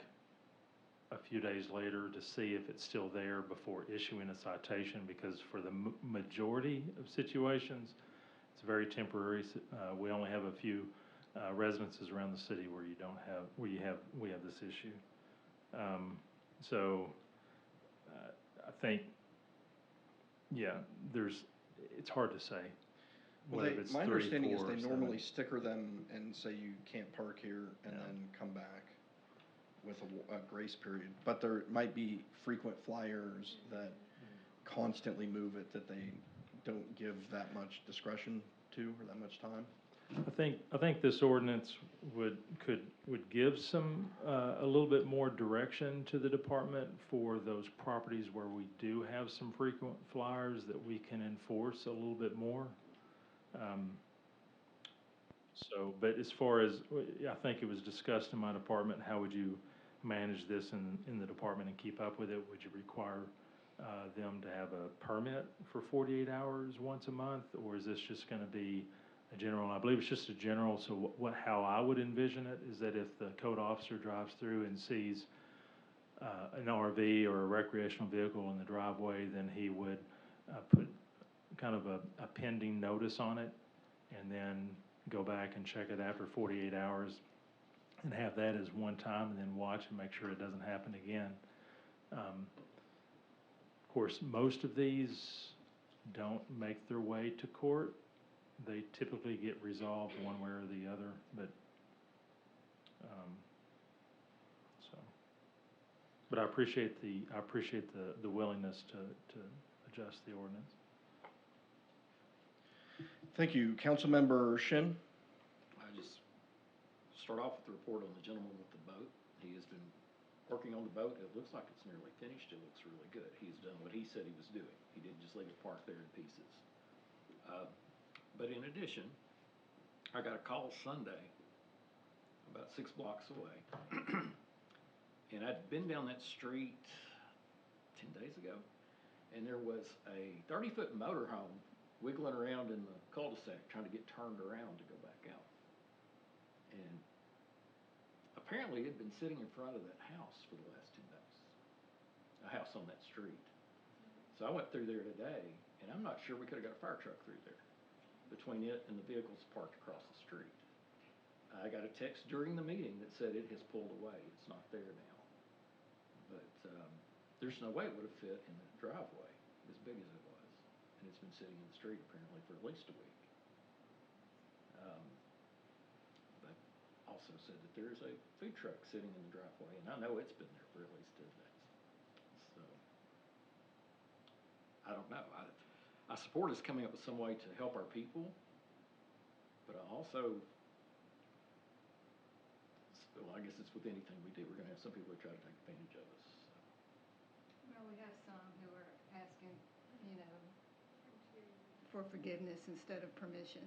a few days later to see if it's still there before issuing a citation, because for the majority of situations, it's very temporary. We only have a few residences around the city where you don't have, we have this issue. So I think, yeah, it's hard to say. Well, Whether it's my 3, understanding is 4, or they 7. normally sticker them and say you can't park here and Yeah. then come back with a grace period. But there might be frequent flyers that constantly move it, that they don't give that much discretion to or that much time. I think this ordinance would give some, a little bit more direction to the department for those properties where we do have some frequent flyers that we can enforce a little bit more. But as far as, I think it was discussed in my department, how would you manage this in the department and keep up with it? Would you require them to have a permit for 48 hours once a month? Or is this just gonna be a general? I believe it's just a general, so how I would envision it is that if the code officer drives through and sees an RV or a recreational vehicle in the driveway, then he would put kind of a pending notice on it, and then go back and check it after 48 hours and have that as one time, and then watch and make sure it doesn't happen again. Of course, most of these don't make their way to court. They typically get resolved one way or the other, but, but I appreciate the willingness to adjust the ordinance. Thank you. Councilmember Shin? I just start off with the report on the gentleman with the boat. He has been working on the boat. It looks like it's nearly finished. It looks really good. He's done what he said he was doing. He didn't just leave it parked there in pieces. But in addition, I got a call Sunday, about 6 blocks away, and I'd been down that street 10 days ago, and there was a 30-foot motorhome wiggling around in the cul-de-sac trying to get turned around to go back out. And apparently it had been sitting in front of that house for the last 10 days, a house on that street. So I went through there today, and I'm not sure we could have got a fire truck through there between it and the vehicles parked across the street. I got a text during the meeting that said it has pulled away. It's not there now. But there's no way it would have fit in the driveway as big as it was. And it's been sitting in the street apparently for at least a week. But also said that there is a food truck sitting in the driveway, and I know it's been there for at least 10 days. So I don't know. I support us coming up with some way to help our people, but I also, well, I guess it's with anything we do, we're going to have some people who try to take advantage of us. Well, we have some who are asking, for forgiveness instead of permission.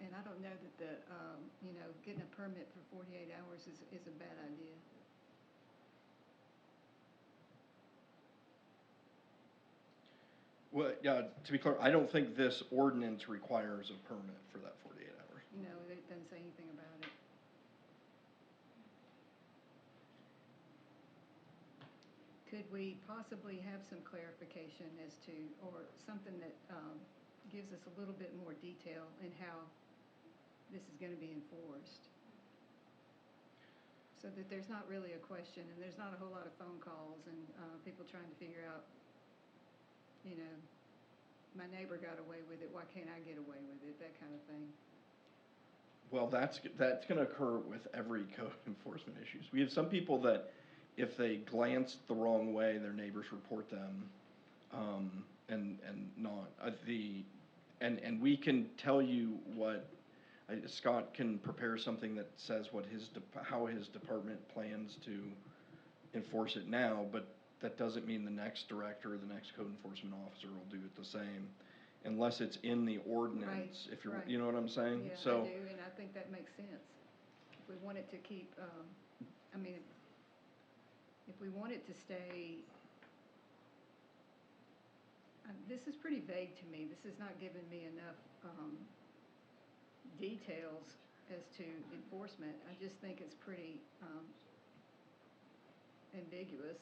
And I don't know that getting a permit for 48 hours is a bad idea. Well, yeah, to be clear, I don't think this ordinance requires a permit for that 48 hours. No, it doesn't say anything about it. Could we possibly have some clarification as to, or something that gives us a little bit more detail in how this is going to be enforced? So that there's not really a question, and there's not a whole lot of phone calls and people trying to figure out, my neighbor got away with it, why can't I get away with it, that kind of thing. Well, that's going to occur with every code enforcement issues. We have some people that if they glance the wrong way, their neighbors report them, and not and we can tell you what Scott can prepare something that says what how his department plans to enforce it now, but that doesn't mean the next director or the next code enforcement officer will do it the same, unless it's in the ordinance. Right, if you're, right. you know what I'm saying? Yeah, So, I do, and I think that makes sense. If we wanted to keep, if if we want it to stay, this is pretty vague to me. This is not giving me enough, details as to enforcement. I just think it's pretty, ambiguous.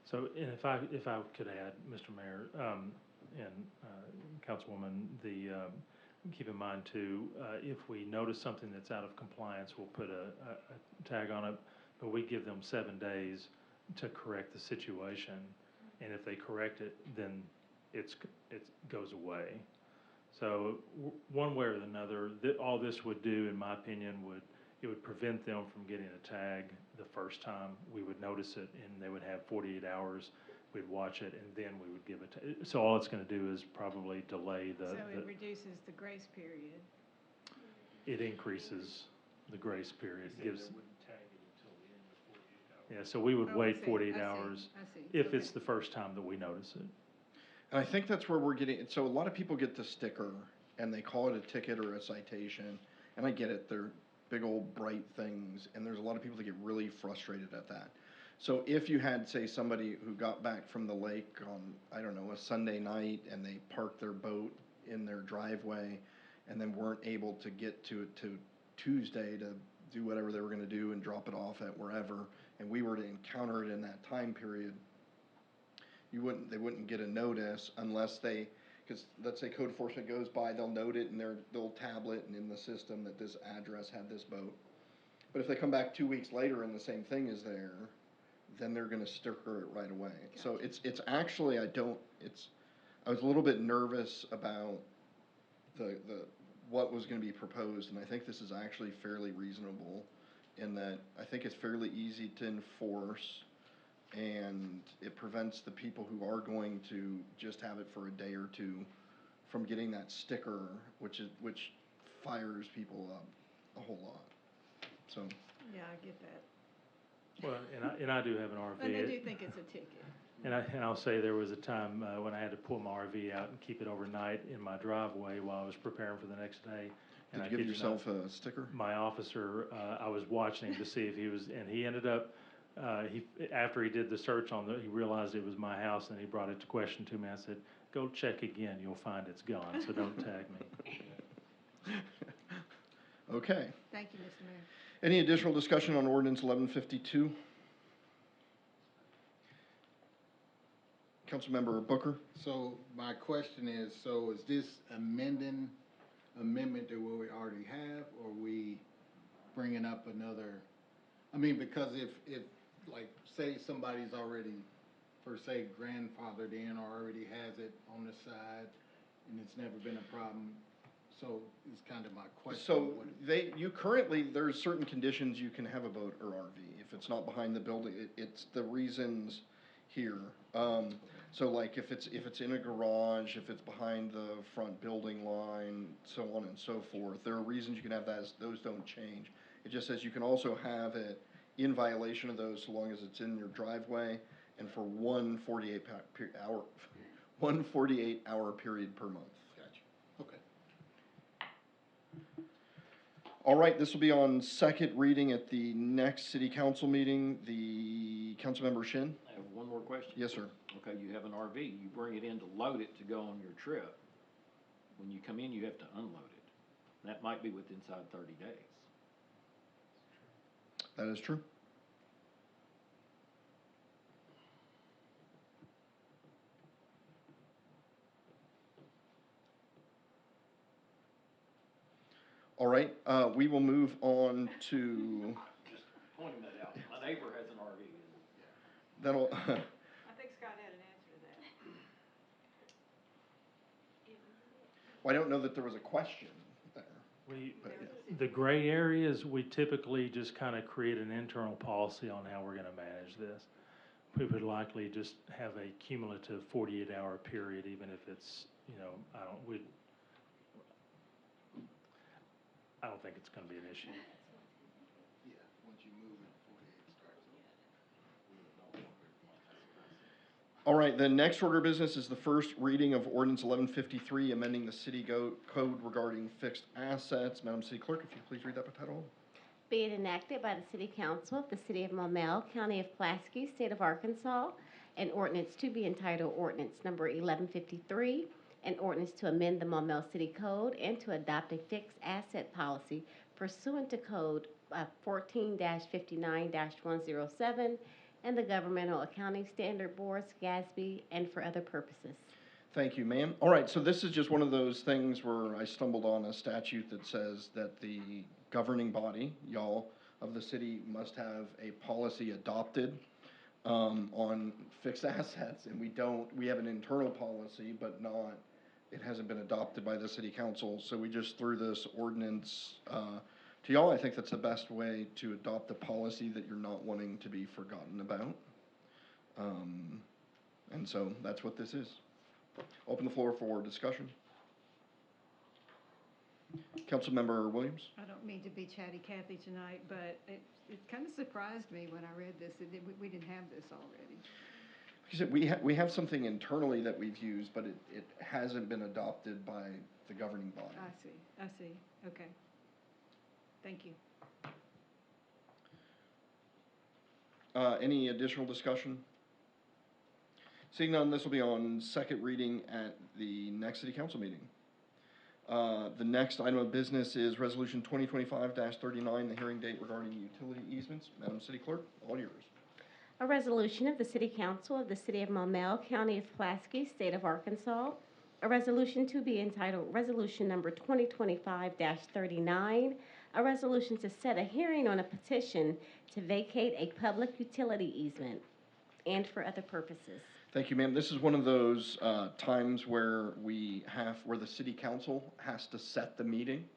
So, and if I could add, Mr. Mayor, and Councilwoman, keep in mind too, if we notice something that's out of compliance, we'll put a tag on it, but we give them 7 days to correct the situation. And if they correct it, then it goes away. So one way or another, all this would do, in my opinion, it would prevent them from getting a tag the first time. We would notice it, and they would have 48 hours. We'd watch it, and then we would give it. So all it's going to do is probably delay So it reduces the grace period. It increases the grace period. Gives. Yeah, so we would Oh, I wait see, 48 I see, hours I see. if Okay. it's the first time that we notice it. And I think that's where we're getting, so a lot of people get the sticker and they call it a ticket or a citation. And I get it, they're big old bright things, and there's a lot of people that get really frustrated at that. So if you had, say, somebody who got back from the lake on, I don't know, a Sunday night, and they parked their boat in their driveway and then weren't able to get to Tuesday to do whatever they were gonna do and drop it off at wherever, and we were to encounter it in that time period, they wouldn't get a notice unless because let's say code enforcement goes by, they'll note it in their little tablet and in the system that this address had this boat. But if they come back 2 weeks later and the same thing is there, then they're gonna sticker it right away. So it's actually, I was a little bit nervous about what was gonna be proposed, and I think this is actually fairly reasonable in that I think it's fairly easy to enforce, and it prevents the people who are going to just have it for a day or two from getting that sticker, which fires people up a whole lot. So, Yeah, I get that. Well, and I do have an RV. And I do think it's a ticket. And I'll say there was a time when I had to pull my RV out and keep it overnight in my driveway while I was preparing for the next day. And did you give yourself a sticker? My officer, I was watching to see if he was, and he ended up, after he did the search he realized it was my house, and he brought it to question to me. I said, "Go check again. You'll find it's gone. So don't tag me." Okay. Thank you, Mr. Mayor. Any additional discussion on ordinance 1152? Councilmember Booker? So my question is, so is this amendment to what we already have, or are we bringing up another? I mean, because if like, say somebody's already, per se, grandfathered in or already has it on the side, and it's never been a problem, so it's kind of my question. So there's certain conditions you can have a boat or RV. If it's not behind the building, it's the reasons here. So like if it's in a garage, if it's behind the front building line, so on and so forth, there are reasons you can have that. Those don't change. It just says you can also have it in violation of those so long as it's in your driveway and for one 48-hour period per month. Gotcha. Okay. All right, this will be on second reading at the next city council meeting. The Councilmember Shin? I have one more question. Yes, sir. Okay, you have an RV, you bring it in to load it to go on your trip. When you come in, you have to unload it. That might be within inside 30 days. That is true. All right, we will move on to, Just pointing that out. My neighbor has an RV. that'll, I think Scott had an answer to that. well, I don't know that there was a question there. But, yeah. The gray areas, we typically just kind of create an internal policy on how we're going to manage this. We would likely just have a cumulative 48-hour period, even if it's, I don't think it's going to be an issue. Yeah, once you move it, 48 starts over. All right, the next order of business is the first reading of ordinance 1153, amending the city code regarding fixed assets. Madam City Clerk, if you please read that by title. Be it enacted by the City Council of the City of Maumelle, County of Pulaski, State of Arkansas, an ordinance to be entitled Ordinance Number 1153, an ordinance to amend the Maumelle City Code and to adopt a fixed asset policy pursuant to Code 14-59-107 and the Governmental Accounting Standard Boards, GASB, and for other purposes. Thank you, ma'am. All right, so this is just one of those things where I stumbled on a statute that says that the governing body, y'all, of the city must have a policy adopted on fixed assets, and we have an internal policy, but it hasn't been adopted by the city council, so we just threw this ordinance to y'all. I think that's the best way to adopt a policy that you're not wanting to be forgotten about. And so that's what this is. Open the floor for discussion. Councilmember Williams? I don't mean to be chatty Cathy tonight, but it kind of surprised me when I read this, that we didn't have this already. Like I said, we have something internally that we've used, but it hasn't been adopted by the governing body. I see, okay. Thank you. Any additional discussion? Seeing none, this will be on second reading at the next city council meeting. The next item of business is Resolution 2025-39, the hearing date regarding utility easements. Madam City Clerk, all yours. A resolution of the City Council of the City of Maumelle, County of Pulaski, State of Arkansas. A resolution to be entitled Resolution Number 2025-39. A resolution to set a hearing on a petition to vacate a public utility easement and for other purposes. Thank you, ma'am. This is one of those times where where the city council has to set the meeting.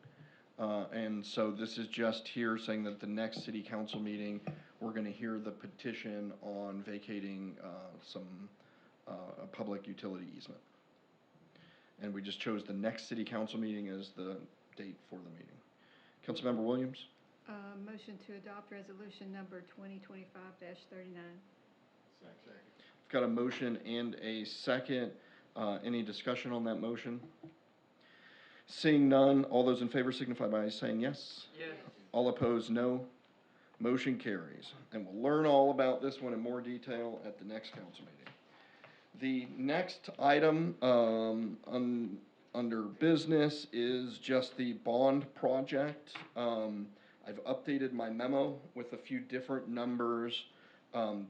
And so this is just here saying that the next city council meeting, we're going to hear the petition on vacating a public utility easement. And we just chose the next city council meeting as the date for the meeting. Councilmember Williams? Motion to adopt resolution number 2025-39. Second. Got a motion and a second. Any discussion on that motion? Seeing none, all those in favor signify by saying yes. Yes. All opposed, no. Motion carries. And we'll learn all about this one in more detail at the next council meeting. The next item under business is just the bond project. I've updated my memo with a few different numbers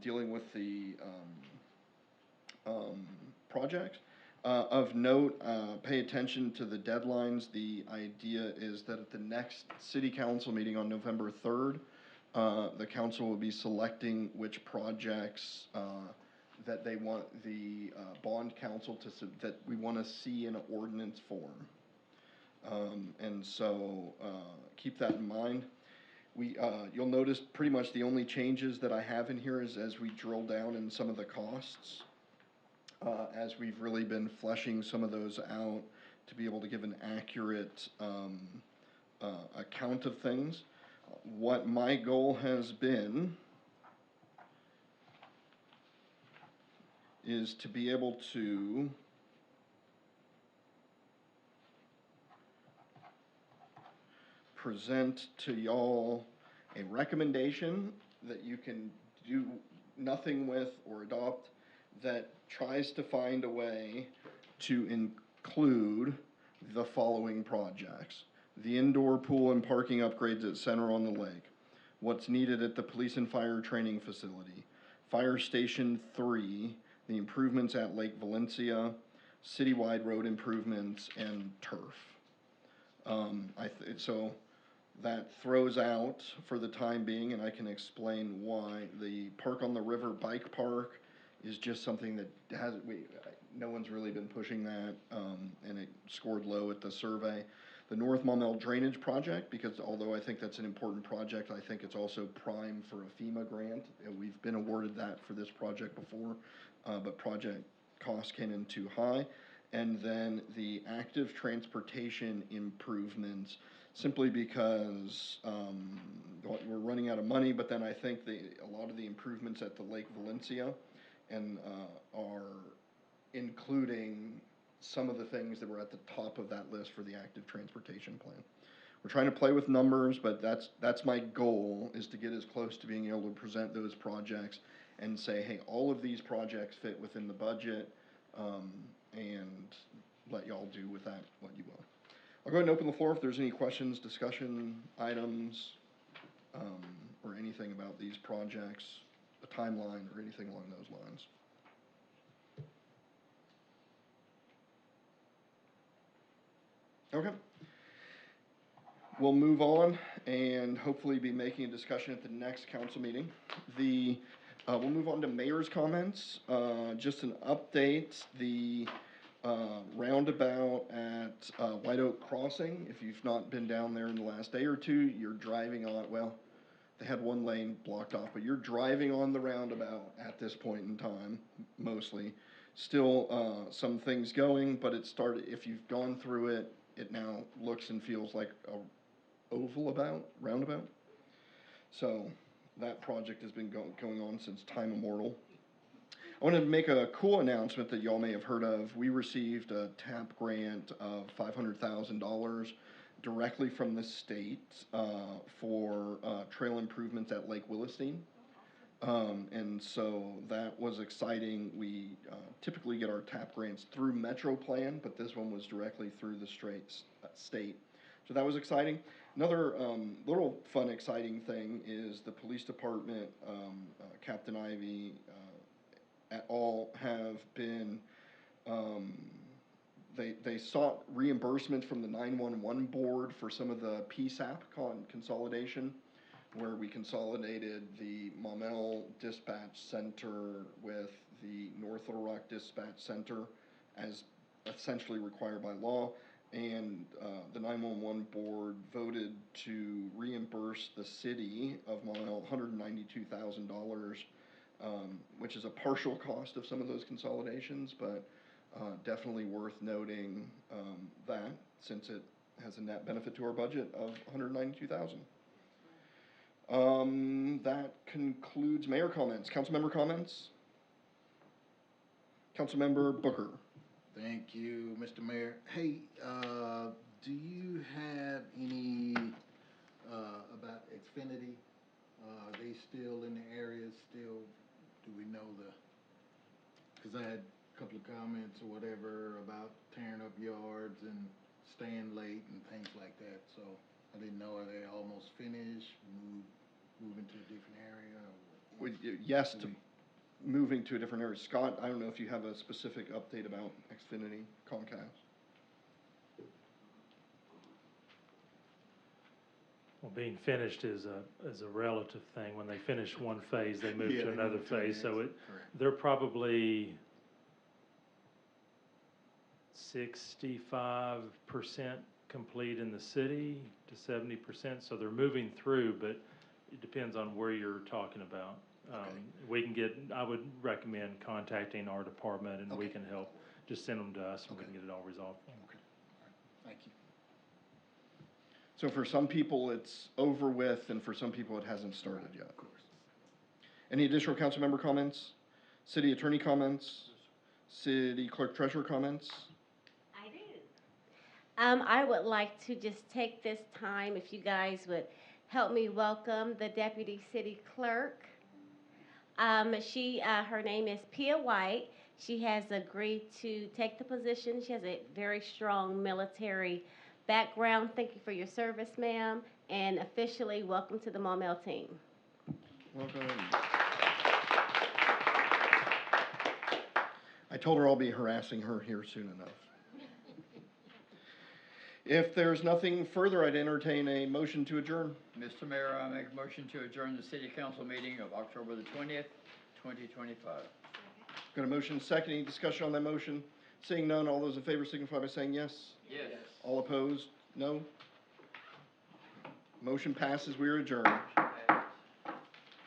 dealing with the project. Of note, pay attention to the deadlines. The idea is that at the next city council meeting on November 3rd, the council will be selecting which projects that they want the bond council that we want to see in an ordinance form. And so keep that in mind. You'll notice pretty much the only changes that I have in here is as we drill down in some of the costs. As we've really been fleshing some of those out to be able to give an accurate account of things. What my goal has been is to be able to present to y'all a recommendation that you can do nothing with or adopt that tries to find a way to include the following projects: the indoor pool and parking upgrades at Center on the Lake, what's needed at the police and fire training facility, Fire Station 3, the improvements at Lake Valencia, citywide road improvements, and turf. So that throws out for the time being, and I can explain why, the Park on the River bike park is just something that no one's really been pushing that, and it scored low at the survey. The North Maumelle Drainage Project, because although I think that's an important project, I think it's also prime for a FEMA grant. And we've been awarded that for this project before, but project costs came in too high. And then the active transportation improvements, simply because we're running out of money, but then I think a lot of the improvements at the Lake Valencia and are including some of the things that were at the top of that list for the active transportation plan. we're trying to play with numbers, but that's my goal, is to get as close to being able to present those projects and say, hey, all of these projects fit within the budget, and let y'all do with that what you will. I'll go ahead and open the floor if there's any questions, discussion items, or anything about these projects, a timeline, or anything along those lines. Okay. We'll move on and hopefully be making a discussion at the next council meeting. We'll move on to mayor's comments. Just an update, the roundabout at White Oak Crossing, if you've not been down there in the last day or two, you're driving on, well, they had one lane blocked off, but you're driving on the roundabout at this point in time, mostly. Still some things going, but it started, if you've gone through it, it now looks and feels like a roundabout. So that project has been going on since time immemorial. I want to make a cool announcement that y'all may have heard of. We received a TAP grant of $500,000 directly from the state for trail improvements at Lake Willistine. And so that was exciting. We typically get our TAP grants through Metro Plan, but this one was directly through the state. So that was exciting. Another little fun, exciting thing is the police department, Captain Ivy, et al. Have been, they sought reimbursement from the 911 board for some of the PSAP consolidation, where we consolidated the Maumelle Dispatch Center with the North Little Rock Dispatch Center as essentially required by law. And the 911 board voted to reimburse the city of Maumelle $192,000, which is a partial cost of some of those consolidations, but definitely worth noting that, since it has a net benefit to our budget of $192,000. That concludes mayor comments. Council member comments? Councilmember Booker. Thank you, Mr. Mayor. Hey, do you have any, about Xfinity? Are they still in the area still? Do we know because I had a couple of comments or whatever about tearing up yards and staying late and things like that, so I didn't know, are they almost finished, moving to a different area? Yes, to moving to a different area. Scott, I don't know if you have a specific update about Xfinity Comcast. Well, being finished is a relative thing. When they finish one phase, they move Yeah, to they another move to the phase. next. So Correct. they're probably 65% complete in the city to 70%. So they're moving through, but it depends on where you're talking about. Okay. I would recommend contacting our department, and we Okay. can help. Just send them to us, and we Okay. can get it all resolved. Okay, all right, thank you. So for some people, it's over with, and for some people, it hasn't started yet. Of course. Any additional council member comments? City attorney comments? City clerk treasurer comments? I do. I would like to just take this time, if you guys would help me welcome the deputy city clerk. Her name is Pia White. She has agreed to take the position. She has a very strong military background. Thank you for your service, ma'am, and officially welcome to the Maumelle team. Welcome. I told her I'll be harassing her here soon enough. If there's nothing further, I'd entertain a motion to adjourn. Mr. Mayor, I make a motion to adjourn the city council meeting of October the 20th, 2025. Got a motion second. Any discussion on that motion? Seeing none, all those in favor signify by saying yes. Yes. All opposed, no. Motion passes. We are adjourned.